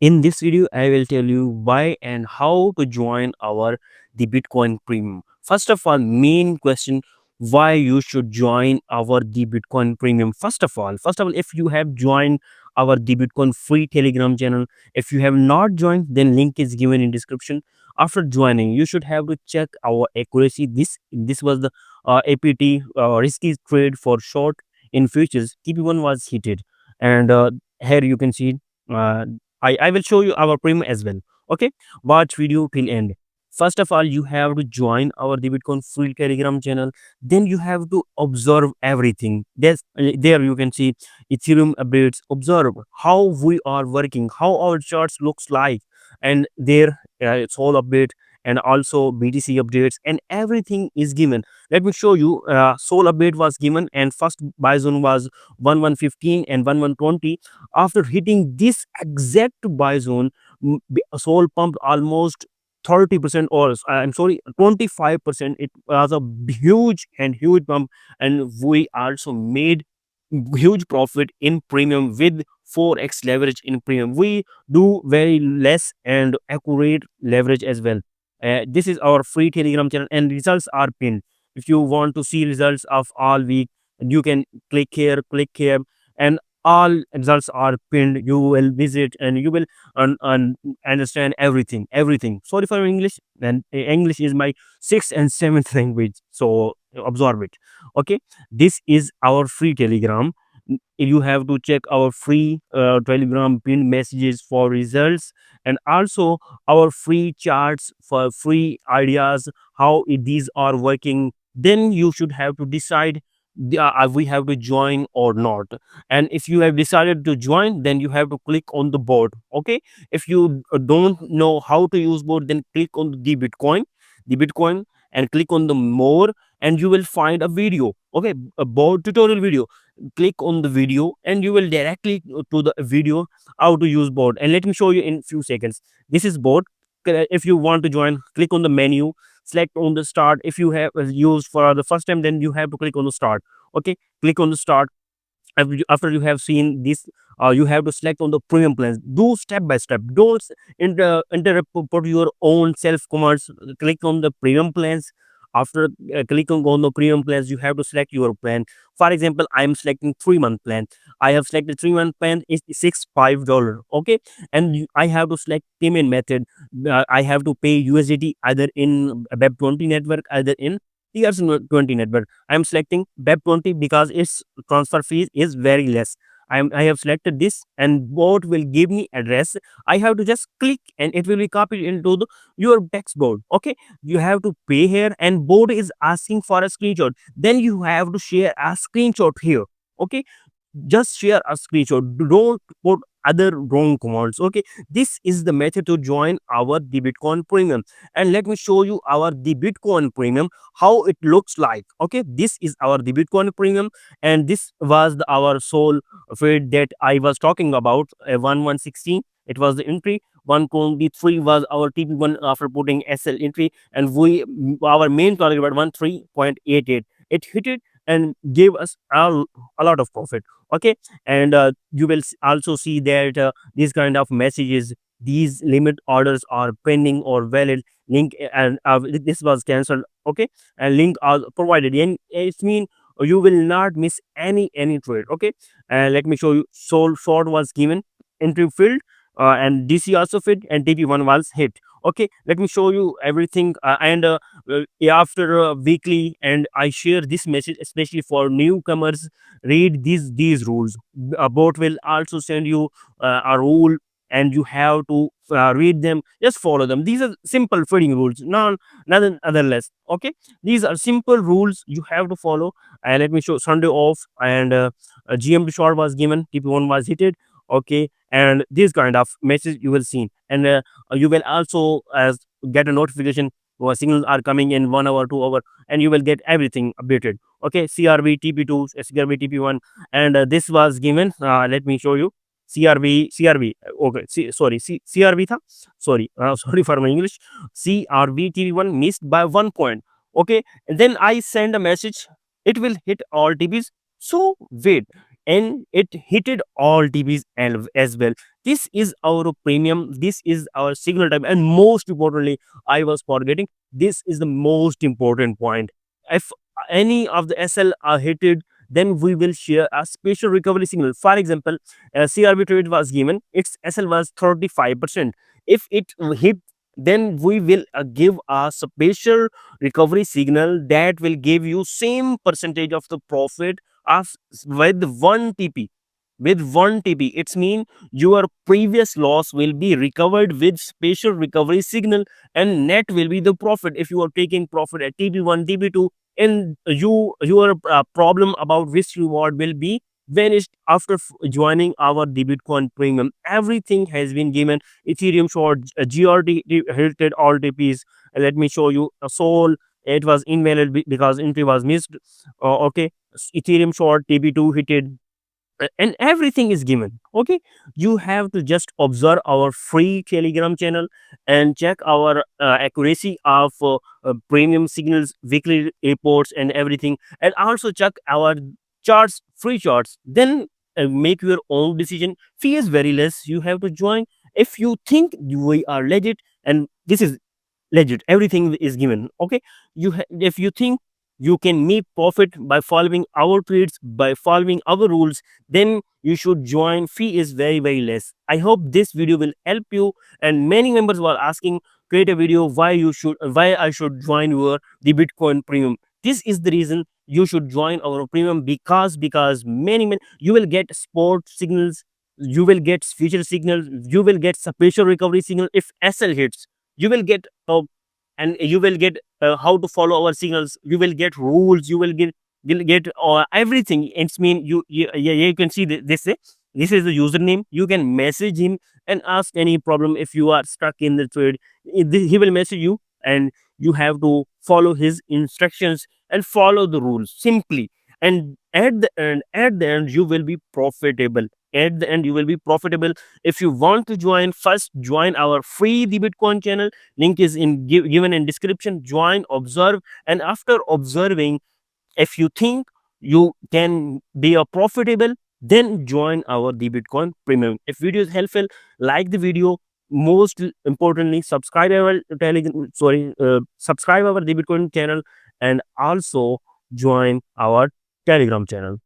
In this video, I will tell you why and how to join our the Bitcoin Premium. First of all, main question: why you should join our the Bitcoin Premium? First of all, if you have joined our the Bitcoin free Telegram channel, if you have not joined, then link is given in description. After joining, you should have to check our accuracy. This was the APT risky trade for short in futures. TP1 was heated, and here you can see. Uh, I will show you our premium as well. Okay, watch video till end. First of all, you have to join our the Bitcoin free Telegram channel. Then you have to observe everything. There you can see Ethereum updates. Observe how we are working, how our charts looks like, and there it's all update and also BTC updates and everything is given. Let me show you. Soul update was given and first buy zone was 1115 and 1120. After hitting this exact buy zone, Sol pumped almost 30% or I'm sorry 25%. It was a huge pump, and we also made huge profit in premium with 4x leverage in premium. We do very less and accurate leverage as well. This is our free Telegram channel and results are pinned. If you want to see results of all week, you can click here, and all results are pinned. You will visit and you will understand everything. Sorry for English, and English is my sixth and seventh language, so absorb it. Okay, this is our free Telegram. You have to check our free Telegram pinned messages for results, and also our free charts for free ideas how these are working. Then you should have to decide we have to join or not. And if you have decided to join, then you have to click on the board. Okay, if you don't know how to use board, then click on the Bitcoin and click on the more, and you will find a video. Okay, a board tutorial video. Click on the video and you will directly to the video how to use board. And let me show you in few seconds. This is board. If you want to join, click on the menu, select on the start. If you have used for the first time, then you have to click on the start. Okay, click on the start. After you have seen this, you have to select on the premium plans. Do step by step. Don't interrupt, put your own self commands. Click on the premium plans. After clicking on the premium plans, you have to select your plan. For example, I am selecting 3 month plan. I have selected 3 month plan is $65. Okay, and I have to select payment method. I have to pay USDT either in Web20 network, either in TRC20 network. I am selecting Web20 because its transfer fees is very less. I have selected this, and bot will give me address. I have to just click and it will be copied into your text board. Okay, you have to pay here, and board is asking for a screenshot. Then you have to share a screenshot here. Okay, just share a screenshot. Don't put other wrong commands. Okay, this is the method to join our the Bitcoin Premium. And let me show you our the Bitcoin Premium how it looks like. Okay, this is our the Bitcoin Premium, and this was our sole trade that I was talking about. 1116, it was the entry. 123 was our TP1 after putting SL entry, and our main target was 13.88. It hit it and gave us a lot of profit. Okay, and you will also see that these kind of messages, these limit orders are pending or valid link, and this was cancelled. Okay, and link are provided, and it means you will not miss any trade. Okay, and let me show you. Sold short was given, entry filled, and DC also fit, and TP1 was hit. Okay, let me show you everything, and after weekly, and I share this message especially for newcomers. Read these rules. A bot will also send you a rule, and you have to read them. Just follow them. These are simple trading rules, nothing other less. Okay, these are simple rules you have to follow. And let me show Sunday off, and GMT short was given, TP1 was hit. Okay, and this kind of message you will see, and you will also get a notification signals are coming in 1 hour 2 hour, and you will get everything updated. Okay, CRV TP2, CRV TP1, and this was given. Let me show you. CRV. Okay, sorry, CRV tha. Sorry, sorry for my English. CRV TP1 missed by 1 point. Okay, and then I send a message. It will hit all TPs. So wait. and it hitted all TVs as well. This is our premium, this is our signal time, and most importantly, I was forgetting, this is the most important point. If any of the SL are hitted, then we will share a special recovery signal. For example, CRB trade was given, its SL was 35%. If it hit, then we will give a special recovery signal that will give you same percentage of the profit as with 1 TP. With 1 TP, it's mean your previous loss will be recovered with special recovery signal, and net will be the profit. If you are taking profit at TP1, TP2, and your problem about risk reward will be vanished after joining our the Bitcoin premium. Everything has been given. Ethereum short, GRT hit all TPs. Let me show you. Sol, it was invalid because entry was missed. Okay, Ethereum short TP2 hit, and everything is given. Okay, you have to just observe our free Telegram channel and check our accuracy of premium signals, weekly reports, and everything, and also check our charts, free charts. Then make your own decision. Fee is very less. You have to join if you think we are legit, and this is legit, everything is given. Okay, if you think you can make profit by following our trades, by following our rules, then you should join. Fee is very less. I hope this video will help you. And many members were asking, create a video why I should join your the Bitcoin premium. This is the reason you should join our premium, because many you will get sport signals, you will get future signals, you will get special recovery signal. If SL hits, you will get and you will get how to follow our signals, you will get rules, you'll get everything. It's mean yeah, you can see this is the username. You can message him and ask any problem. If you are stuck in the trade, he will message you, and you have to follow his instructions and follow the rules simply. And at the end you will be profitable. At the end you will be profitable. If you want to join, first join our free the Bitcoin channel. Link is given in description. Join, observe, and after observing, if you think you can be a profitable, then join our the Bitcoin premium. If video is helpful, like the video. Most importantly, subscribe our subscribe our the Bitcoin channel, and also join our Telegram channel.